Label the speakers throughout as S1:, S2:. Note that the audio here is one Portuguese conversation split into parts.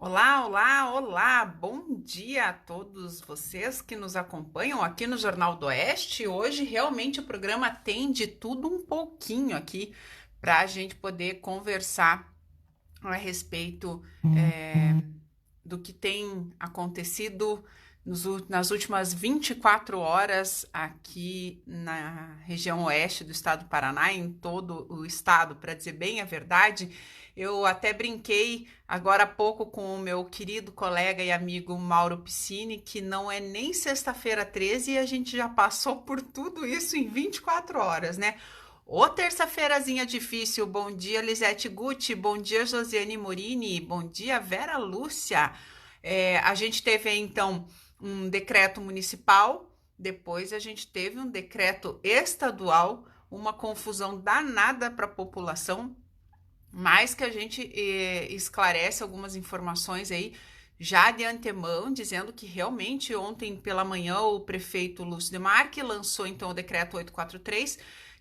S1: Olá, olá, olá! Bom dia a todos vocês que nos acompanham aqui no Jornal do Oeste. Hoje realmente o programa tem de tudo um pouquinho aqui para a gente poder conversar a respeito do que tem acontecido nas últimas 24 horas aqui na região oeste do estado do Paraná, em todo o estado, para dizer bem a verdade. Eu até brinquei agora há pouco com o meu querido colega e amigo Mauro Piscini, que não é nem sexta-feira 13 e a gente já passou por tudo isso em 24 horas, né? Ô, terça-feirazinha difícil. Bom dia, Lisete Gucci. Bom dia, Josiane Morini. Bom dia, Vera Lúcia. A gente teve então um decreto municipal, depois a gente teve um decreto estadual, uma confusão danada para a população, mas que a gente esclarece algumas informações aí já de antemão, dizendo que realmente ontem pela manhã o prefeito Lúcio Demarque lançou então o decreto 843,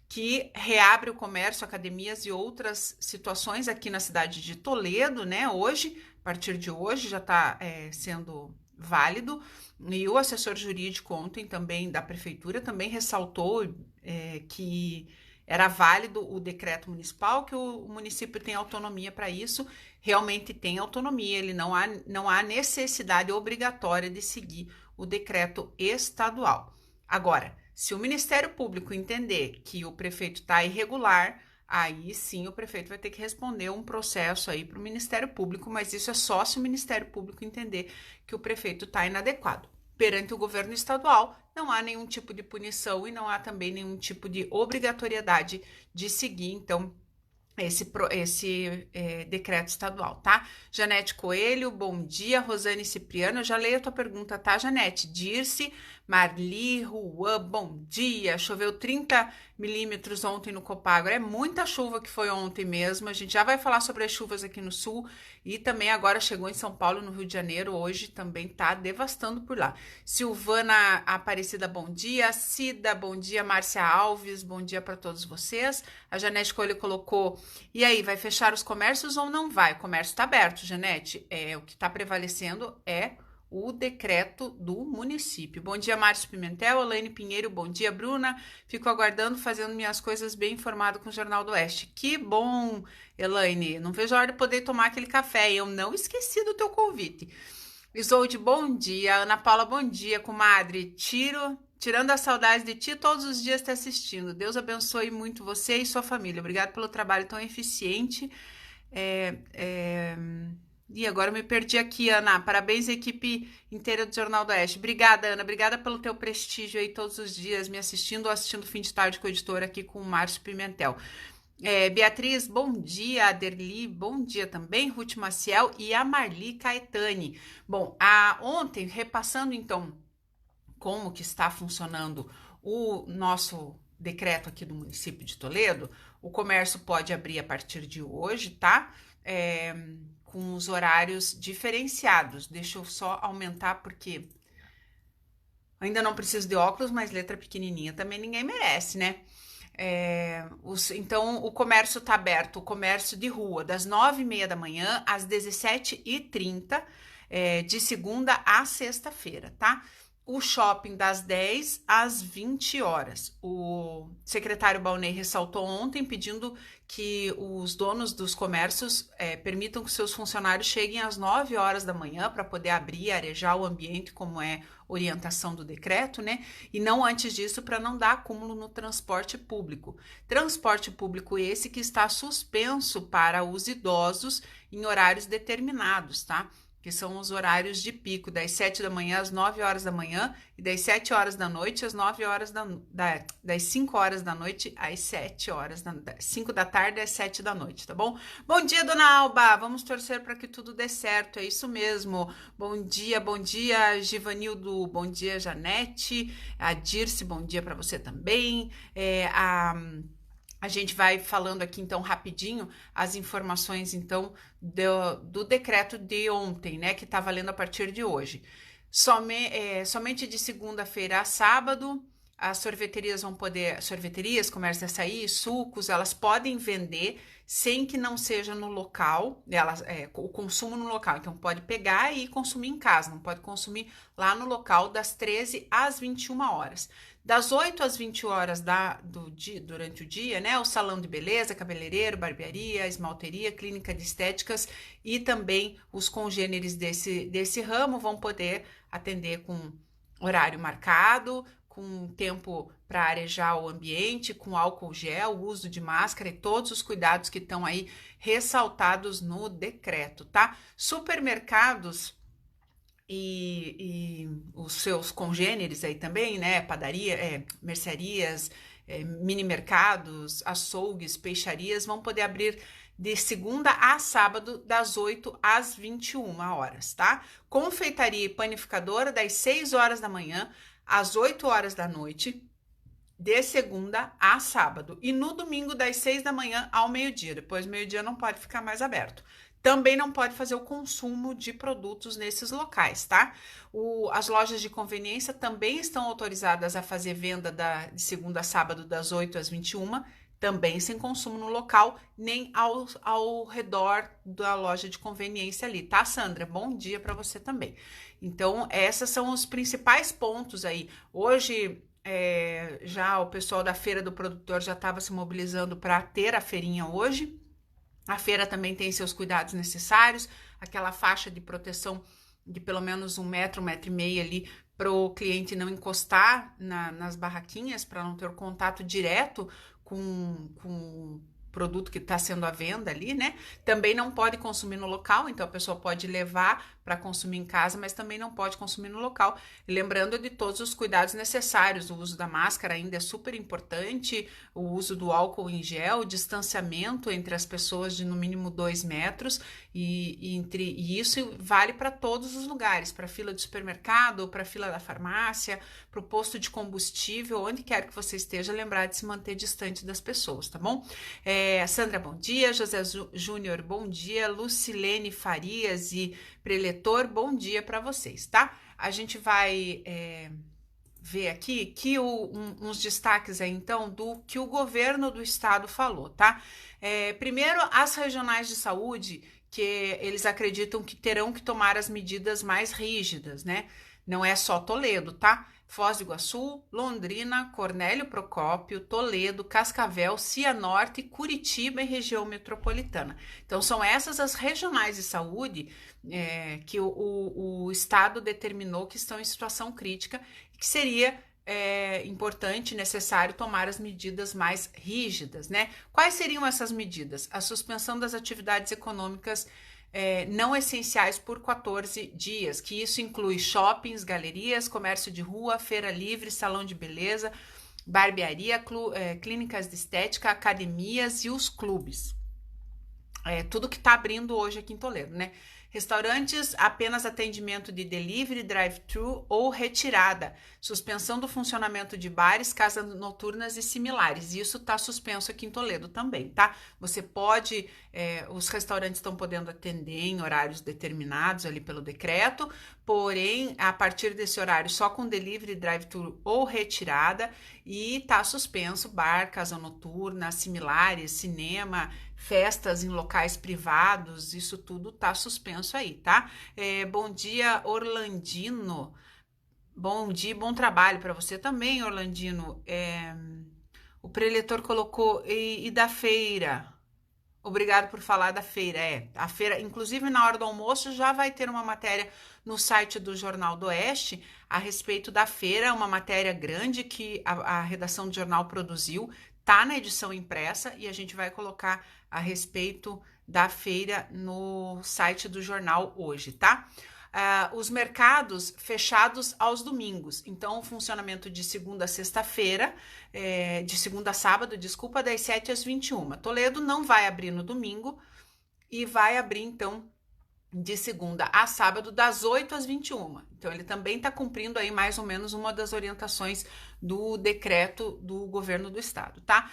S1: que reabre o comércio, academias e outras situações aqui na cidade de Toledo, né? Hoje, a partir de hoje, já está sendo válido. E o assessor jurídico ontem também da prefeitura também ressaltou que era válido o decreto municipal, que o município tem autonomia para isso, realmente tem autonomia, ele não há necessidade obrigatória de seguir o decreto estadual. Agora, se o Ministério Público entender que o prefeito está irregular, aí sim o prefeito vai ter que responder um processo aí para o Ministério Público, mas isso é só se o Ministério Público entender que o prefeito está inadequado. Perante o governo estadual, não há nenhum tipo de punição e não há também nenhum tipo de obrigatoriedade de seguir, então, esse decreto estadual, tá? Janete Coelho, bom dia. Rosane Cipriano, eu já leio a tua pergunta, tá, Janete? Dirce, Marli, Juan, bom dia. Choveu 30 milímetros ontem no Copagro, é muita chuva que foi ontem mesmo. A gente já vai falar sobre as chuvas aqui no sul e também agora chegou em São Paulo, no Rio de Janeiro, hoje também tá devastando por lá. Silvana Aparecida, bom dia. Cida, bom dia. Márcia Alves, bom dia para todos vocês. A Janete Coelho colocou: e aí, vai fechar os comércios ou não vai? O comércio está aberto, Janete. O que está prevalecendo é o decreto do município. Bom dia, Márcio Pimentel, Elaine Pinheiro, bom dia, Bruna. Fico aguardando, fazendo minhas coisas bem informado com o Jornal do Oeste. Que bom, Elaine. Não vejo a hora de poder tomar aquele café. Eu não esqueci do teu convite. Isolde, bom dia. Ana Paula, bom dia, comadre. Tirando a saudade de ti, todos os dias te assistindo. Deus abençoe muito você e sua família. Obrigado pelo trabalho tão eficiente. É, é... E agora eu me perdi aqui, Ana. Parabéns à equipe inteira do Jornal do Oeste. Obrigada, Ana. Obrigada pelo teu prestígio aí todos os dias, me assistindo ou assistindo Fim de Tarde com o editor aqui com o Márcio Pimentel. Beatriz, bom dia. Aderli, bom dia também. Ruth Maciel e a Marli Caetani. Bom, ontem, repassando então como que está funcionando o nosso decreto aqui do município de Toledo, o comércio pode abrir a partir de hoje, tá? Com os horários diferenciados. Deixa eu só aumentar porque ainda não preciso de óculos, mas letra pequenininha também ninguém merece, né? Então, o comércio está aberto, o comércio de rua, das 9h30 da manhã às 17h30, de segunda a sexta-feira, tá? O shopping das 10 às 20 horas. O secretário Baunei ressaltou ontem, pedindo que os donos dos comércios permitam que seus funcionários cheguem às 9 horas da manhã para poder abrir e arejar o ambiente, como é orientação do decreto, né? E não antes disso, para não dar acúmulo no transporte público. Transporte público esse que está suspenso para os idosos em horários determinados, tá? Que são os horários de pico, das 7 da manhã às 9 horas da manhã e das 7 horas da noite às 9 horas das 5 horas da noite às 7 horas, 5 da tarde às 7 da noite, tá bom? Bom dia, dona Alba, vamos torcer para que tudo dê certo, é isso mesmo. Bom dia, Givanildo, bom dia, Janete, a Dirce, bom dia para você também, a gente vai falando aqui, então, rapidinho, as informações, então, do decreto de ontem, né, que está valendo a partir de hoje. Somente de segunda-feira a sábado, as sorveterias vão poder, sorveterias, comércio de açaí, sucos, elas podem vender sem que não seja no local, o consumo no local. Então, pode pegar e consumir em casa, não pode consumir lá no local das 13 às 21 horas. Das 8 às 20 horas durante o dia, né? O salão de beleza, cabeleireiro, barbearia, esmalteria, clínica de estéticas e também os congêneres desse ramo vão poder atender com horário marcado, com tempo para arejar o ambiente, com álcool gel, uso de máscara e todos os cuidados que estão aí ressaltados no decreto, tá? Supermercados e os seus congêneres aí também, né? Padaria, mercearias, mini mercados, açougues, peixarias vão poder abrir de segunda a sábado, das 8 às 21 horas, tá? Confeitaria e panificadora, das 6 horas da manhã às 8 horas da noite, de segunda a sábado. E no domingo, das 6 da manhã ao meio-dia. Depois do meio-dia não pode ficar mais aberto. Também não pode fazer o consumo de produtos nesses locais, tá? As lojas de conveniência também estão autorizadas a fazer venda de segunda a sábado, das 8 às 21, também sem consumo no local, nem ao redor da loja de conveniência ali, tá, Sandra? Bom dia para você também. Então, esses são os principais pontos aí. Hoje, já o pessoal da Feira do Produtor já estava se mobilizando para ter a feirinha hoje. A feira também tem seus cuidados necessários, aquela faixa de proteção de pelo menos 1 metro, 1,5 metro ali, para o cliente não encostar nas barraquinhas, para não ter o contato direto com o produto que está sendo à venda ali, né? Também não pode consumir no local, então a pessoa pode levar para consumir em casa, mas também não pode consumir no local. E lembrando de todos os cuidados necessários, o uso da máscara ainda é super importante, o uso do álcool em gel, o distanciamento entre as pessoas de no mínimo 2 metros, e isso vale para todos os lugares, para a fila do supermercado, para a fila da farmácia, para o posto de combustível, onde quer que você esteja, lembrar de se manter distante das pessoas, tá bom? Sandra, bom dia. José Júnior, bom dia. Lucilene Farias e Preletor, bom dia para vocês, tá? A gente vai ver aqui que uns destaques aí, então, do que o governo do estado falou, tá? Primeiro, as regionais de saúde, que eles acreditam que terão que tomar as medidas mais rígidas, né? Não é só Toledo, tá? Foz do Iguaçu, Londrina, Cornélio Procópio, Toledo, Cascavel, Cianorte, Curitiba e região metropolitana. Então, são essas as regionais de saúde que o estado determinou que estão em situação crítica e que seria importante e necessário tomar as medidas mais rígidas, né? Quais seriam essas medidas? A suspensão das atividades econômicas não essenciais por 14 dias, que isso inclui shoppings, galerias, comércio de rua, feira livre, salão de beleza, barbearia, clínicas de estética, academias e os clubes. Tudo que está abrindo hoje aqui em Toledo, né? Restaurantes, apenas atendimento de delivery, drive-thru ou retirada. Suspensão do funcionamento de bares, casas noturnas e similares. Isso está suspenso aqui em Toledo também, tá? Você pode, os restaurantes estão podendo atender em horários determinados ali pelo decreto, porém, a partir desse horário, só com delivery, drive-thru ou retirada, e está suspenso bar, casa noturna, similares, cinema, festas em locais privados, isso tudo tá suspenso aí, tá? Bom dia, Orlandino. Bom dia, bom trabalho para você também, Orlandino. O preletor colocou e da feira. Obrigado por falar da feira. A feira, inclusive na hora do almoço, já vai ter uma matéria no site do Jornal do Oeste a respeito da feira, uma matéria grande que a redação do jornal produziu, tá na edição impressa e a gente vai colocar a respeito da feira no site do jornal hoje, tá? Os mercados fechados aos domingos, então o funcionamento de segunda a sexta-feira, de segunda a sábado, desculpa, das 7 às 21. Toledo não vai abrir no domingo e vai abrir então de segunda a sábado, das 8 às 21. Então, ele também está cumprindo aí mais ou menos uma das orientações do decreto do governo do estado, tá?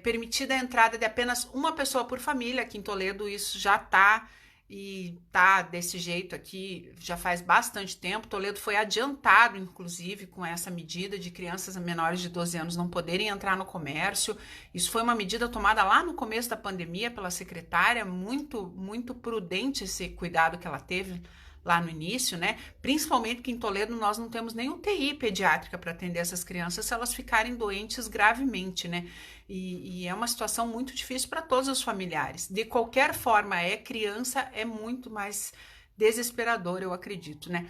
S1: Permitida a entrada de apenas uma pessoa por família, aqui em Toledo isso já está e tá desse jeito aqui já faz bastante tempo. Toledo foi adiantado, inclusive, com essa medida de crianças menores de 12 anos não poderem entrar no comércio. Isso foi uma medida tomada lá no começo da pandemia pela secretária, muito prudente esse cuidado que ela teve lá no início, né? Principalmente porque em Toledo nós não temos nem UTI pediátrica para atender essas crianças se elas ficarem doentes gravemente, né? E é uma situação muito difícil para todos os familiares. De qualquer forma, criança é muito mais desesperador, eu acredito, né?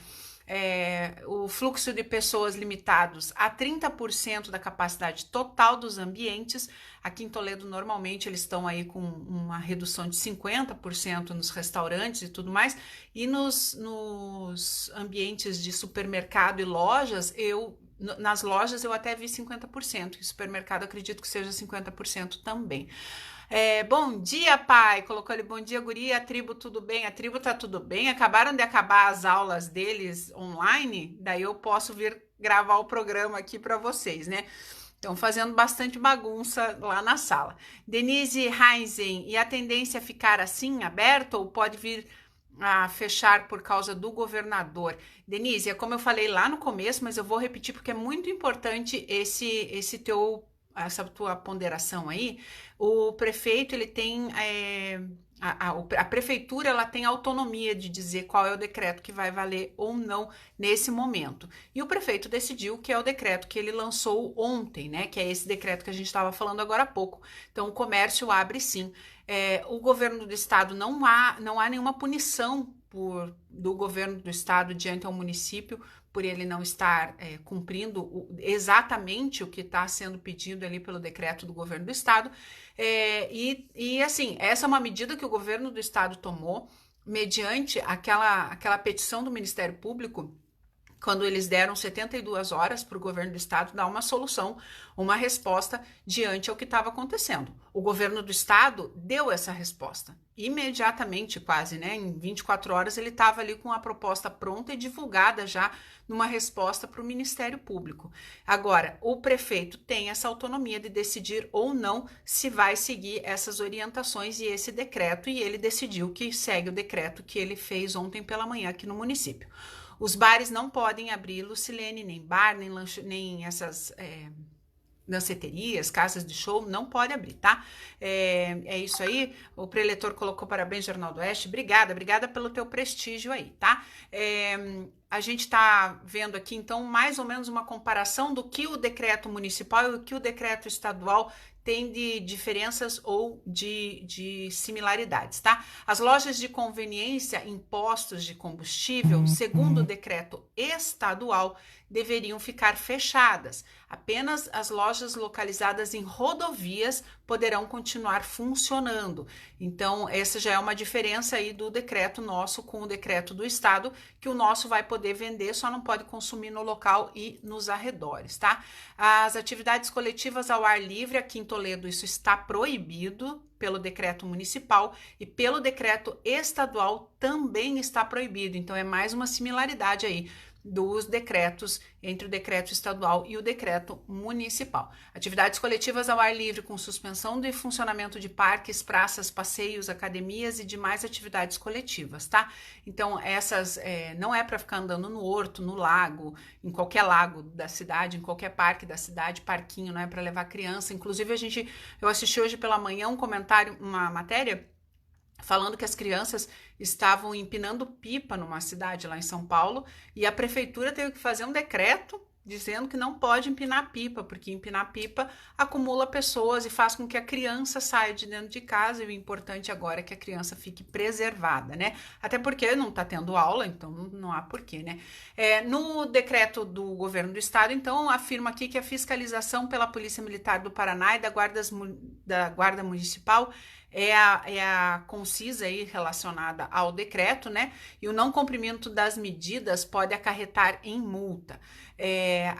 S1: O fluxo de pessoas limitados a 30% da capacidade total dos ambientes. Aqui em Toledo, normalmente, eles estão aí com uma redução de 50% nos restaurantes e tudo mais. E nos ambientes de supermercado e lojas, nas lojas eu até vi 50%. E supermercado, acredito que seja 50% também. Bom dia, pai. Colocou ali, bom dia, guria. A tribo, tudo bem? A tribo tá tudo bem. Acabaram de acabar as aulas deles online. Daí eu posso vir gravar o programa aqui para vocês, né? Estão fazendo bastante bagunça lá na sala. Denise Heinzen, e a tendência é ficar assim, aberto, ou pode vir a fechar por causa do governador? Denise, é como eu falei lá no começo, mas eu vou repetir porque é muito importante essa tua ponderação aí. O prefeito, ele tem a prefeitura, ela tem autonomia de dizer qual é o decreto que vai valer ou não nesse momento. E o prefeito decidiu que é o decreto que ele lançou ontem, né? Que é esse decreto que a gente estava falando agora há pouco. Então, o comércio abre sim. O governo do estado não há nenhuma punição do governo do estado diante ao município por ele não estar cumprindo exatamente o que está sendo pedido ali pelo decreto do governo do estado. Assim, essa é uma medida que o governo do estado tomou mediante aquela petição do Ministério Público, quando eles deram 72 horas para o governo do estado dar uma solução, uma resposta diante ao que estava acontecendo. O governo do estado deu essa resposta imediatamente, quase, né? Em 24 horas ele estava ali com a proposta pronta e divulgada já numa resposta para o Ministério Público. Agora, o prefeito tem essa autonomia de decidir ou não se vai seguir essas orientações e esse decreto, e ele decidiu que segue o decreto que ele fez ontem pela manhã aqui no município. Os bares não podem abrir, Lucilene, nem bar, nem essas danceterias, casas de show, não pode abrir, tá? É isso aí. O preletor colocou parabéns, Jornal do Oeste. Obrigada pelo teu prestígio aí, tá? A gente tá vendo aqui, então, mais ou menos uma comparação do que o decreto municipal e o que o decreto estadual tem de diferenças ou de similaridades, tá? As lojas de conveniência em postos de combustível, segundo o decreto estadual, deveriam ficar fechadas. Apenas as lojas localizadas em rodovias poderão continuar funcionando. Então, essa já é uma diferença aí do decreto nosso com o decreto do estado, que o nosso vai poder vender, só não pode consumir no local e nos arredores, tá? As atividades coletivas ao ar livre, aqui em Toledo, isso está proibido pelo decreto municipal, e pelo decreto estadual também está proibido. Então, é mais uma similaridade aí dos decretos, entre o decreto estadual e o decreto municipal. Atividades coletivas ao ar livre com suspensão de funcionamento de parques, praças, passeios, academias e demais atividades coletivas, tá? Então, essas não é para ficar andando no horto, no lago, em qualquer lago da cidade, em qualquer parque da cidade, parquinho, não é para levar criança. Inclusive, eu assisti hoje pela manhã um comentário, uma matéria, falando que as crianças estavam empinando pipa numa cidade lá em São Paulo, e a prefeitura teve que fazer um decreto dizendo que não pode empinar pipa, porque empinar pipa acumula pessoas e faz com que a criança saia de dentro de casa, e o importante agora é que a criança fique preservada, né? Até porque não está tendo aula, então não há porquê, né? No decreto do governo do estado, então, afirma aqui que a fiscalização pela Polícia Militar do Paraná e da Guarda Municipal é a concisa aí relacionada ao decreto, né? E o não cumprimento das medidas pode acarretar em multa.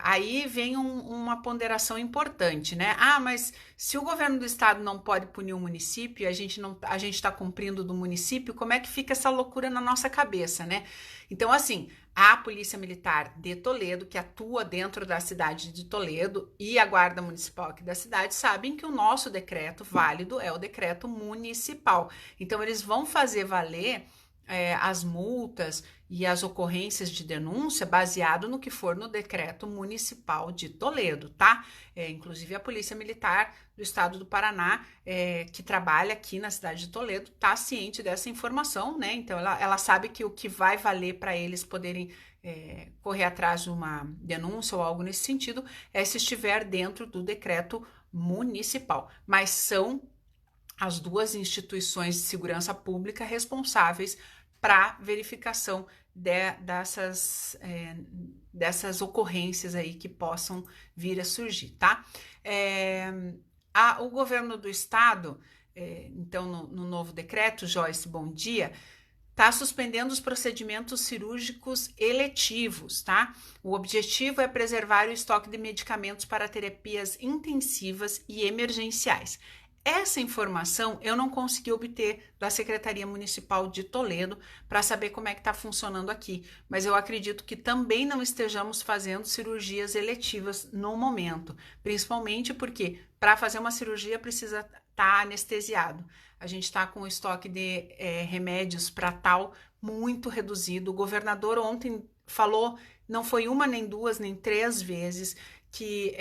S1: Aí vem uma ponderação importante, né? Mas se o governo do estado não pode punir o município, a gente está cumprindo do município, como é que fica essa loucura na nossa cabeça, né? Então, assim, a Polícia Militar de Toledo, que atua dentro da cidade de Toledo, e a Guarda Municipal aqui da cidade sabem que o nosso decreto válido é o decreto municipal. Então, eles vão fazer valer as multas e as ocorrências de denúncia baseado no que for no decreto municipal de Toledo, tá? Inclusive a Polícia Militar do Estado do Paraná, que trabalha aqui na cidade de Toledo, tá ciente dessa informação, né? Então ela sabe que o que vai valer para eles poderem correr atrás de uma denúncia ou algo nesse sentido é se estiver dentro do decreto municipal, mas são as duas instituições de segurança pública responsáveis para verificação dessas ocorrências aí que possam vir a surgir, tá? O governo do estado, então no novo decreto, Joyce, bom dia, está suspendendo os procedimentos cirúrgicos eletivos, tá? O objetivo é preservar o estoque de medicamentos para terapias intensivas e emergenciais. Essa informação eu não consegui obter da Secretaria Municipal de Toledo para saber como é que está funcionando aqui, mas eu acredito que também não estejamos fazendo cirurgias eletivas no momento, principalmente porque para fazer uma cirurgia precisa estar anestesiado. A gente está com o estoque de remédios para tal muito reduzido. O governador ontem falou, não foi uma, nem duas, nem três vezes, que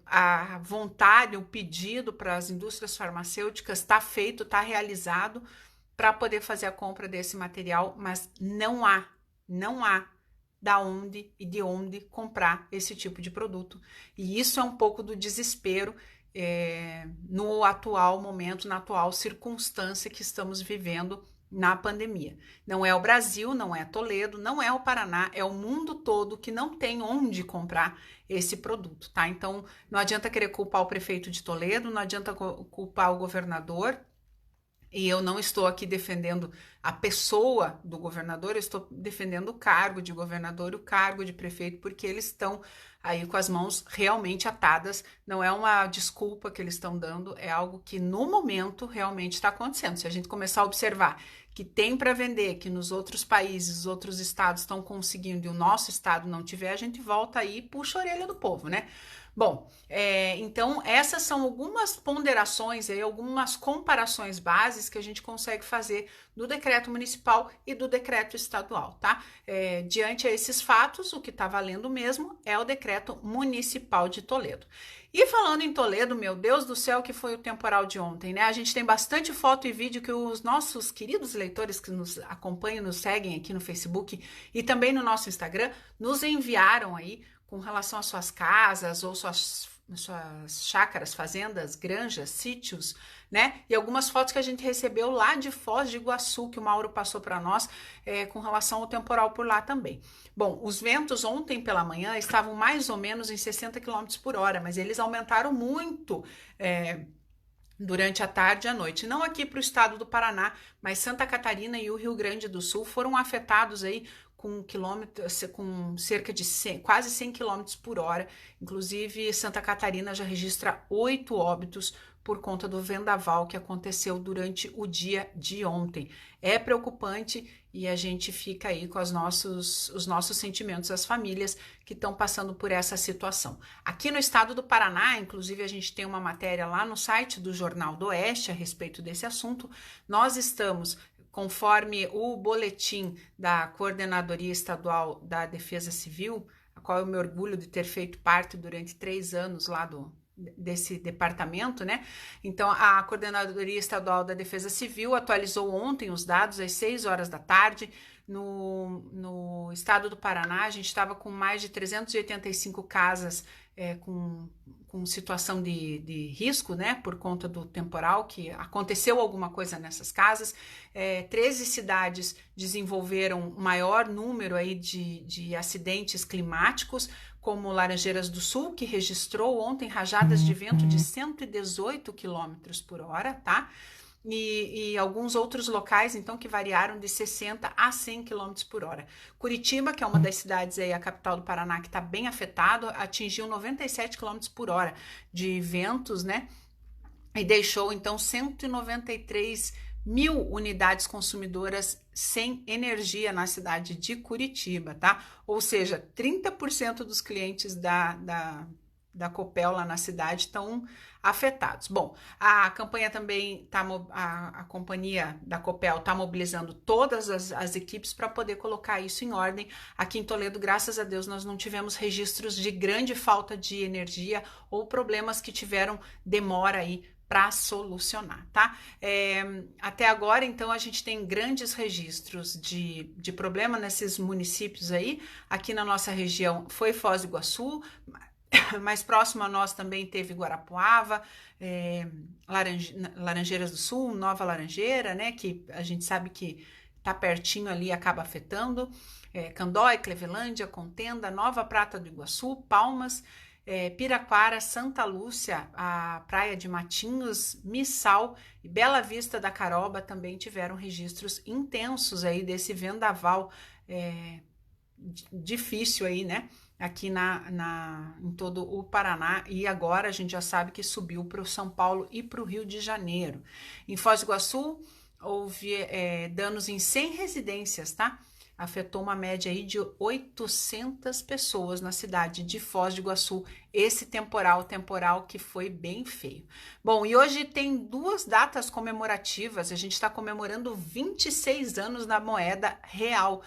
S1: a vontade, o pedido para as indústrias farmacêuticas está feito, está realizado para poder fazer a compra desse material, mas não há da onde e de onde comprar esse tipo de produto. E isso é um pouco do desespero no atual momento, na atual circunstância que estamos vivendo na pandemia. Não é o Brasil, não é Toledo, não é o Paraná, é o mundo todo que não tem onde comprar esse produto, tá? Então, não adianta querer culpar o prefeito de Toledo, não adianta culpar o governador, e eu não estou aqui defendendo a pessoa do governador, eu estou defendendo o cargo de governador e o cargo de prefeito, porque eles estão aí com as mãos realmente atadas, não é uma desculpa que eles estão dando, é algo que no momento realmente está acontecendo. Se a gente começar a observar que tem para vender, que nos outros países, os outros estados estão conseguindo e o nosso estado não tiver, a gente volta aí e puxa a orelha do povo, né? Bom, então essas são algumas ponderações, aí, algumas comparações bases que a gente consegue fazer do decreto municipal e do decreto estadual, tá? Diante a esses fatos, o que está valendo mesmo é o decreto municipal de Toledo. E falando em Toledo, meu Deus do céu, que foi o temporal de ontem, né? A gente tem bastante foto e vídeo que os nossos queridos leitores que nos acompanham, nos seguem aqui no Facebook e também no nosso Instagram, nos enviaram aí com relação às suas casas ou suas chácaras, fazendas, granjas, sítios, né? E algumas fotos que a gente recebeu lá de Foz de Iguaçu, que o Mauro passou para nós, com relação ao temporal por lá também. Bom, os ventos ontem pela manhã estavam mais ou menos em 60 km por hora, mas eles aumentaram muito durante a tarde e a noite. Não aqui para o estado do Paraná, mas Santa Catarina e o Rio Grande do Sul foram afetados aí com cerca de quase 100 km por hora. Inclusive, Santa Catarina já registra 8 óbitos por conta do vendaval que aconteceu durante o dia de ontem. É preocupante e a gente fica aí com os nossos sentimentos, as famílias que estão passando por essa situação. Aqui no estado do Paraná, inclusive, a gente tem uma matéria lá no site do Jornal do Oeste a respeito desse assunto. Nós estamos, conforme o boletim da Coordenadoria Estadual da Defesa Civil, a qual eu me orgulho de ter feito parte durante 3 anos lá desse departamento, né? Então, a Coordenadoria Estadual da Defesa Civil atualizou ontem os dados às 6 horas da tarde. No estado do Paraná, a gente estava com mais de 385 casas com situação de risco, né, por conta do temporal, que aconteceu alguma coisa nessas casas. 13 cidades desenvolveram maior número aí de acidentes climáticos, como Laranjeiras do Sul, que registrou ontem rajadas de vento de 118 km por hora, tá? E alguns outros locais, então, que variaram de 60 a 100 km por hora. Curitiba, que é uma das cidades aí, a capital do Paraná, que está bem afetado, atingiu 97 km por hora de ventos, né? E deixou, então, 193 mil unidades consumidoras sem energia na cidade de Curitiba, tá? Ou seja, 30% dos clientes da da Copel lá na cidade estão afetados. Bom, a campanha também a companhia da Copel está mobilizando todas as equipes para poder colocar isso em ordem. Aqui em Toledo, graças a Deus, nós não tivemos registros de grande falta de energia ou problemas que tiveram demora aí para solucionar, tá? Até agora, então, a gente tem grandes registros de problema nesses municípios aí. Aqui na nossa região foi Foz do Iguaçu, mais próximo a nós também teve Guarapuava, Laranjeiras do Sul, Nova Laranjeira, né? Que a gente sabe que tá pertinho ali e acaba afetando. Candói, Clevelândia, Contenda, Nova Prata do Iguaçu, Palmas, Piraquara, Santa Lúcia, a Praia de Matinhos, Missal e Bela Vista da Caroba também tiveram registros intensos aí desse vendaval difícil aí, né? Aqui em todo o Paraná, e agora a gente já sabe que subiu para o São Paulo e para o Rio de Janeiro. Em Foz do Iguaçu, houve danos em 100 residências, tá? Afetou uma média aí de 800 pessoas na cidade de Foz do Iguaçu, esse temporal que foi bem feio. Bom, e hoje tem duas datas comemorativas, a gente está comemorando 26 anos da moeda real.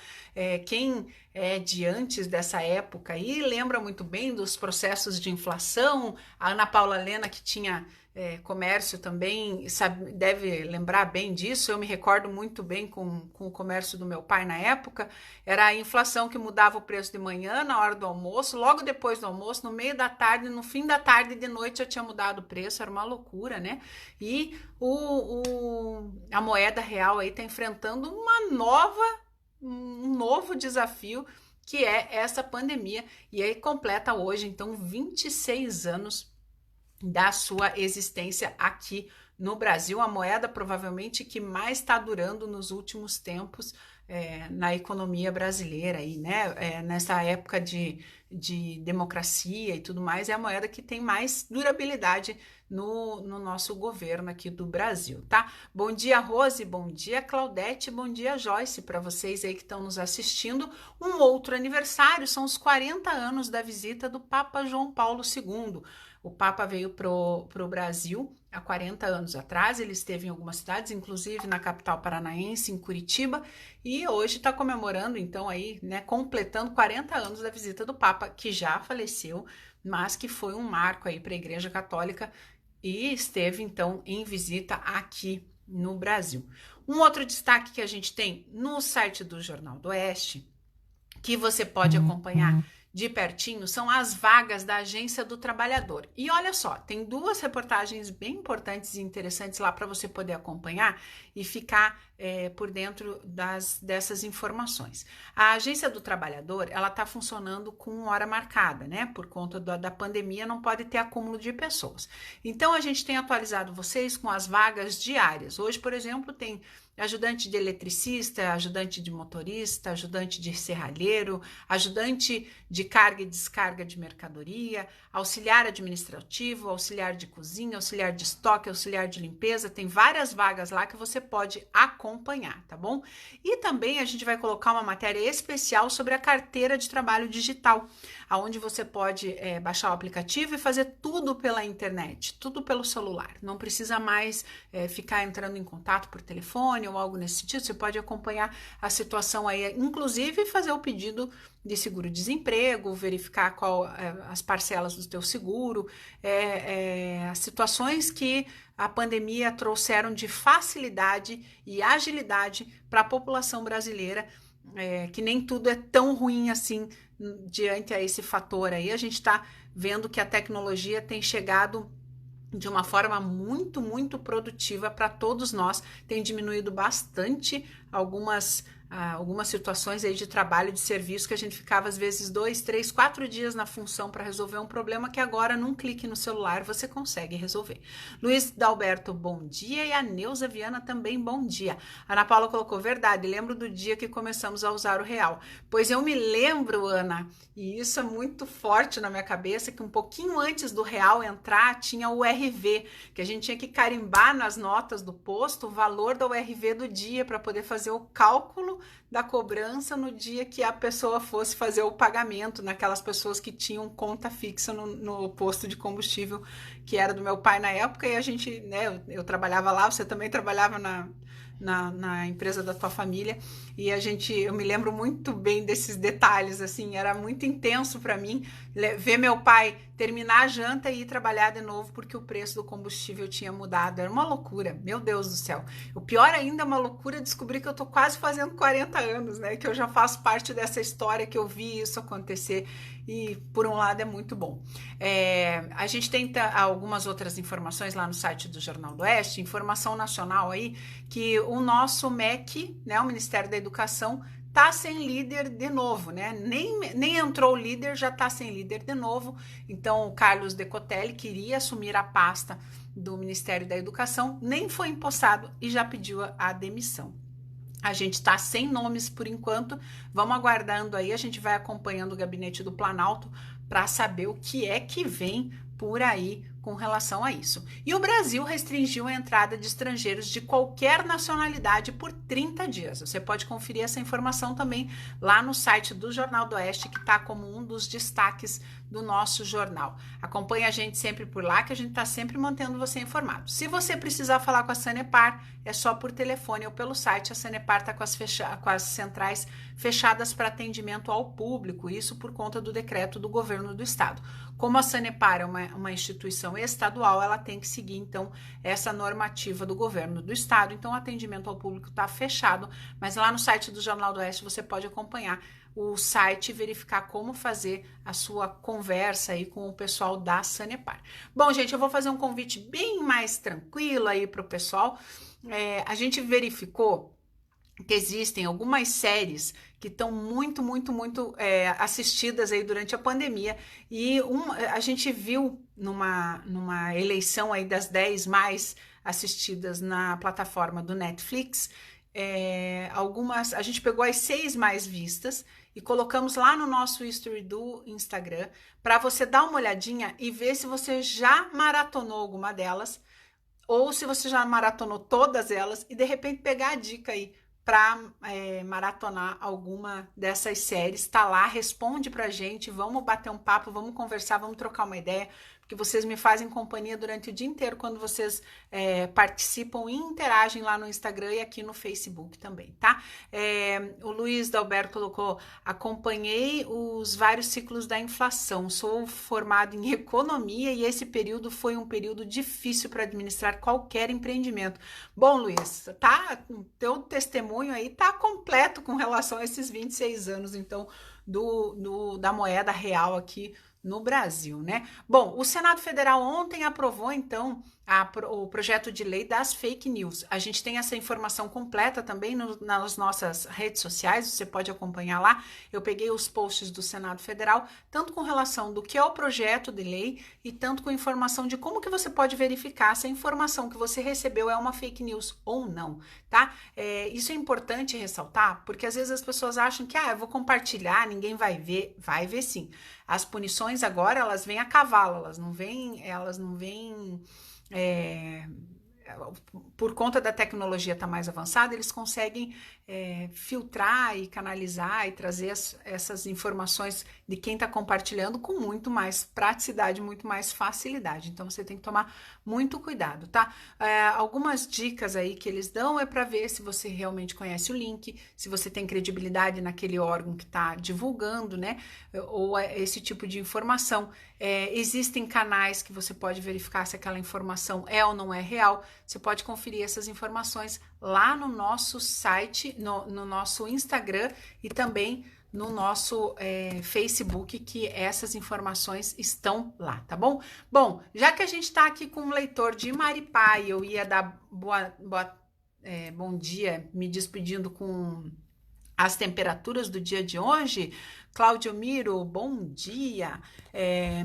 S1: Quem é de antes dessa época aí lembra muito bem dos processos de inflação, a Ana Paula Lena, que tinha comércio também, deve lembrar bem disso. Eu me recordo muito bem com o comércio do meu pai na época. Era a inflação que mudava o preço de manhã, na hora do almoço, logo depois do almoço, no meio da tarde, no fim da tarde e de noite já tinha mudado o preço, era uma loucura, né? E a moeda real aí está enfrentando um novo desafio, que é essa pandemia, e aí completa hoje, então, 26 anos da sua existência aqui no Brasil, a moeda provavelmente que mais está durando nos últimos tempos na economia brasileira aí, né? Nessa época de democracia e tudo mais, é a moeda que tem mais durabilidade no nosso governo aqui do Brasil, tá? Bom dia, Rose, bom dia, Claudete, bom dia, Joyce, para vocês aí que estão nos assistindo. Um outro aniversário são os 40 anos da visita do Papa João Paulo II. O Papa veio para o Brasil há 40 anos atrás, ele esteve em algumas cidades, inclusive na capital paranaense, em Curitiba, e hoje está comemorando, então, aí, né, completando 40 anos da visita do Papa, que já faleceu, mas que foi um marco aí para a Igreja Católica e esteve, então, em visita aqui no Brasil. Um outro destaque que a gente tem no site do Jornal do Oeste, que você pode acompanhar de pertinho, são as vagas da Agência do Trabalhador. E olha só, tem duas reportagens bem importantes e interessantes lá para você poder acompanhar e ficar por dentro dessas informações. A Agência do Trabalhador, ela está funcionando com hora marcada, né? Por conta da pandemia, não pode ter acúmulo de pessoas. Então, a gente tem atualizado vocês com as vagas diárias. Hoje, por exemplo, tem ajudante de eletricista, ajudante de motorista, ajudante de serralheiro, ajudante de carga e descarga de mercadoria, auxiliar administrativo, auxiliar de cozinha, auxiliar de estoque, auxiliar de limpeza. Tem várias vagas lá que você pode acompanhar, tá bom? E também a gente vai colocar uma matéria especial sobre a carteira de trabalho digital, onde você pode baixar o aplicativo e fazer tudo pela internet, tudo pelo celular. Não precisa mais ficar entrando em contato por telefone ou algo nesse sentido. Você pode acompanhar a situação aí, inclusive fazer o pedido de seguro-desemprego, verificar qual as parcelas do teu seguro, as situações que a pandemia trouxeram de facilidade e agilidade para a população brasileira, que nem tudo é tão ruim assim diante a esse fator aí. A gente está vendo que a tecnologia tem chegado de uma forma muito, muito produtiva para todos nós, tem diminuído bastante algumas situações aí de trabalho, de serviço, que a gente ficava às vezes 2, 3, 4 dias na função para resolver um problema que agora, num clique no celular, você consegue resolver. Luiz Dalberto, bom dia, e a Neuza Viana também, bom dia. A Ana Paula colocou, verdade, lembro do dia que começamos a usar o real. Pois eu me lembro, Ana, e isso é muito forte na minha cabeça, que um pouquinho antes do real entrar, tinha o RV, que a gente tinha que carimbar nas notas do posto o valor da URV do dia para poder fazer fazer o cálculo da cobrança no dia que a pessoa fosse fazer o pagamento, naquelas pessoas que tinham conta fixa no posto de combustível, que era do meu pai na época, e a gente, né, eu trabalhava lá, você também trabalhava na empresa da tua família, e eu me lembro muito bem desses detalhes, assim, era muito intenso para mim ver meu pai terminar a janta e ir trabalhar de novo porque o preço do combustível tinha mudado. Era uma loucura, meu Deus do céu. O pior ainda é uma loucura descobrir que eu tô quase fazendo 40 anos, né? Que eu já faço parte dessa história, que eu vi isso acontecer, e por um lado é muito bom. A gente tem algumas outras informações lá no site do Jornal do Oeste, informação nacional aí, que o nosso MEC, né, o Ministério da Educação, tá sem líder de novo, né? Nem entrou o líder, já tá sem líder de novo. Então, o Carlos Decotelli queria assumir a pasta do Ministério da Educação, nem foi empossado e já pediu a demissão. A gente tá sem nomes por enquanto, vamos aguardando aí, a gente vai acompanhando o gabinete do Planalto para saber o que é que vem por aí com relação a isso. E o Brasil restringiu a entrada de estrangeiros de qualquer nacionalidade por 30 dias. Você pode conferir essa informação também lá no site do Jornal do Oeste, que está como um dos destaques do nosso jornal. Acompanhe a gente sempre por lá, que a gente está sempre mantendo você informado. Se você precisar falar com a Sanepar, é só por telefone ou pelo site. A Sanepar está com as centrais fechadas para atendimento ao público, isso por conta do decreto do governo do estado. Como a Sanepar é uma instituição estadual, ela tem que seguir, então, essa normativa do governo do estado. Então, o atendimento ao público está fechado, mas lá no site do Jornal do Oeste você pode acompanhar o site e verificar como fazer a sua conversa aí com o pessoal da Sanepar. Bom, gente, eu vou fazer um convite bem mais tranquilo aí para o pessoal. A gente verificou que existem algumas séries que estão muito assistidas aí durante a pandemia, e a gente viu numa eleição aí das 10 mais assistidas na plataforma do Netflix, a gente pegou as 6 mais vistas e colocamos lá no nosso history do Instagram para você dar uma olhadinha e ver se você já maratonou alguma delas, ou se você já maratonou todas elas, e de repente pegar a dica aí para maratonar alguma dessas séries. Tá lá, responde pra gente, vamos bater um papo, vamos conversar, vamos trocar uma ideia, porque vocês me fazem companhia durante o dia inteiro quando vocês participam e interagem lá no Instagram e aqui no Facebook também, tá? O Luiz Dalberto colocou: acompanhei os vários ciclos da inflação, sou formado em economia e esse período foi um período difícil para administrar qualquer empreendimento. Bom, Luiz, tá? O teu testemunho aí tá completo com relação a esses 26 anos, então, da moeda real aqui no Brasil, né? Bom, o Senado Federal ontem aprovou, então, o projeto de lei das fake news. A gente tem essa informação completa também nas nossas redes sociais, você pode acompanhar lá. Eu peguei os posts do Senado Federal, tanto com relação do que é o projeto de lei e tanto com informação de como que você pode verificar se a informação que você recebeu é uma fake news ou não, tá? Isso é importante ressaltar, porque às vezes as pessoas acham que, eu vou compartilhar, ninguém vai ver sim. As punições agora, elas vêm a cavalo, elas não vêm por conta da tecnologia estar mais avançada, eles conseguem filtrar e canalizar e trazer essas informações de quem está compartilhando com muito mais praticidade, muito mais facilidade. Então, você tem que tomar muito cuidado, tá? Algumas dicas aí que eles dão é para ver se você realmente conhece o link, se você tem credibilidade naquele órgão que está divulgando, né? Ou esse tipo de informação. Existem canais que você pode verificar se aquela informação é ou não é real. Você pode conferir essas informações lá no nosso site, no nosso Instagram e também no nosso Facebook, que essas informações estão lá, tá bom? Bom, já que a gente tá aqui com um leitor de Maripá e eu ia dar bom dia, me despedindo com as temperaturas do dia de hoje. Cláudio Miro, bom dia.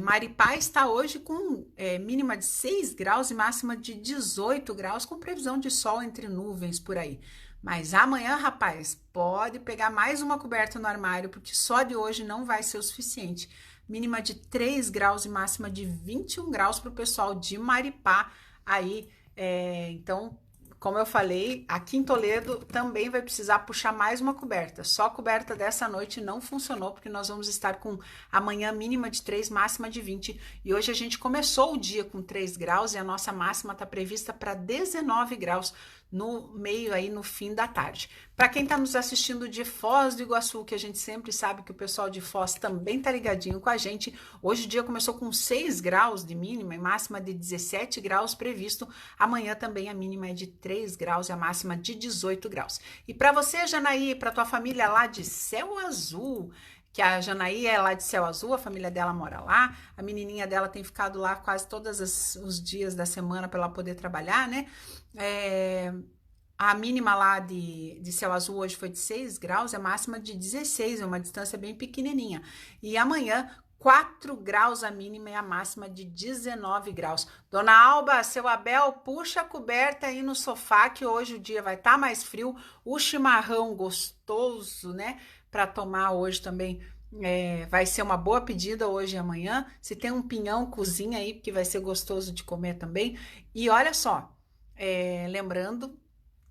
S1: Maripá está hoje com mínima de 6 graus e máxima de 18 graus, com previsão de sol entre nuvens por aí. Mas amanhã, rapaz, pode pegar mais uma coberta no armário, porque só de hoje não vai ser o suficiente. Mínima de 3 graus e máxima de 21 graus para o pessoal de Maripá aí. Então, como eu falei, aqui em Toledo também vai precisar puxar mais uma coberta. Só a coberta dessa noite não funcionou, porque nós vamos estar com amanhã mínima de 3, máxima de 20. E hoje a gente começou o dia com 3 graus e a nossa máxima está prevista para 19 graus no meio aí, no fim da tarde. Para quem está nos assistindo de Foz do Iguaçu, que a gente sempre sabe que o pessoal de Foz também está ligadinho com a gente, hoje o dia começou com 6 graus de mínima e máxima de 17 graus previsto. Amanhã também a mínima é de 3 graus e a máxima de 18 graus. E para você, Janaí, para tua família lá de Céu Azul, que a Janaí é lá de Céu Azul, a família dela mora lá, a menininha dela tem ficado lá quase todos os dias da semana para ela poder trabalhar, né? A mínima lá de Céu Azul hoje foi de 6 graus, a máxima de 16, é uma distância bem pequenininha. E amanhã, 4 graus a mínima e a máxima de 19 graus. Dona Alba, seu Abel, puxa a coberta aí no sofá, que hoje o dia vai estar mais frio. O chimarrão gostoso, né? Para tomar hoje também vai ser uma boa pedida hoje e amanhã. Se tem um pinhão, cozinha aí, porque vai ser gostoso de comer também. E olha só, lembrando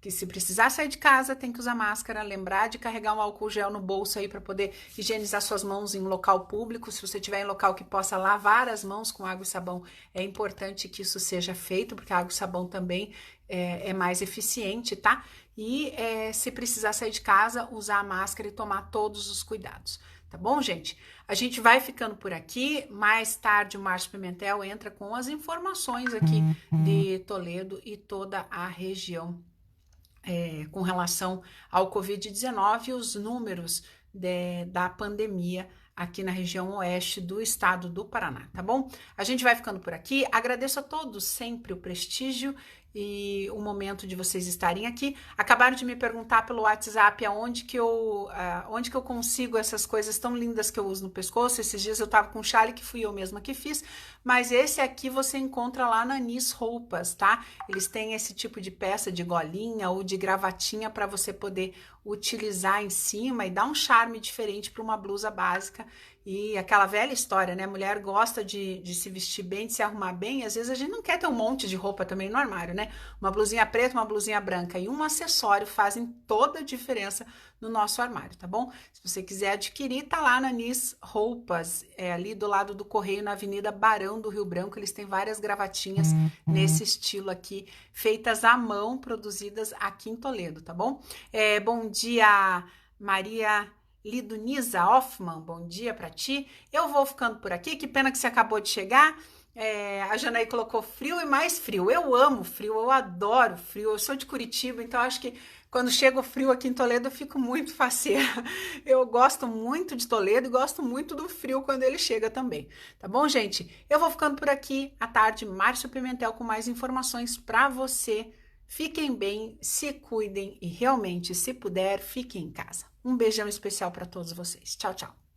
S1: que se precisar sair de casa, tem que usar máscara, lembrar de carregar um álcool gel no bolso aí para poder higienizar suas mãos em local público. Se você estiver em local que possa lavar as mãos com água e sabão, é importante que isso seja feito, porque a água e sabão também é mais eficiente, tá? E se precisar sair de casa, usar a máscara e tomar todos os cuidados. Tá bom, gente? A gente vai ficando por aqui. Mais tarde, o Márcio Pimentel entra com as informações aqui de Toledo e toda a região com relação ao Covid-19 e os números da pandemia aqui na região oeste do estado do Paraná, tá bom? A gente vai ficando por aqui. Agradeço a todos sempre o prestígio e o momento de vocês estarem aqui. Acabaram de me perguntar pelo WhatsApp onde que eu consigo essas coisas tão lindas que eu uso no pescoço. Esses dias eu tava com um chale que fui eu mesma que fiz, mas esse aqui você encontra lá na Nis Roupas, tá? Eles têm esse tipo de peça de golinha ou de gravatinha para você poder utilizar em cima e dar um charme diferente para uma blusa básica. E aquela velha história, né? Mulher gosta de se vestir bem, de se arrumar bem. Às vezes a gente não quer ter um monte de roupa também no armário, né? Uma blusinha preta, uma blusinha branca e um acessório fazem toda a diferença no nosso armário, tá bom? Se você quiser adquirir, tá lá na Nis Roupas, ali do lado do Correio, na Avenida Barão do Rio Branco. Eles têm várias gravatinhas nesse estilo aqui, feitas à mão, produzidas aqui em Toledo, tá bom? Bom dia, Maria Liduniza Hoffman, bom dia para ti. Eu vou ficando por aqui, que pena que você acabou de chegar. A Janaí colocou frio e mais frio. Eu amo frio, eu adoro frio. Eu sou de Curitiba, então acho que quando chega o frio aqui em Toledo eu fico muito faceira. Eu gosto muito de Toledo e gosto muito do frio quando ele chega também. Tá bom, gente? Eu vou ficando por aqui. À tarde, Márcio Pimentel com mais informações para você. Fiquem bem, se cuidem e realmente, se puder, fiquem em casa. Um beijão especial para todos vocês. Tchau, tchau.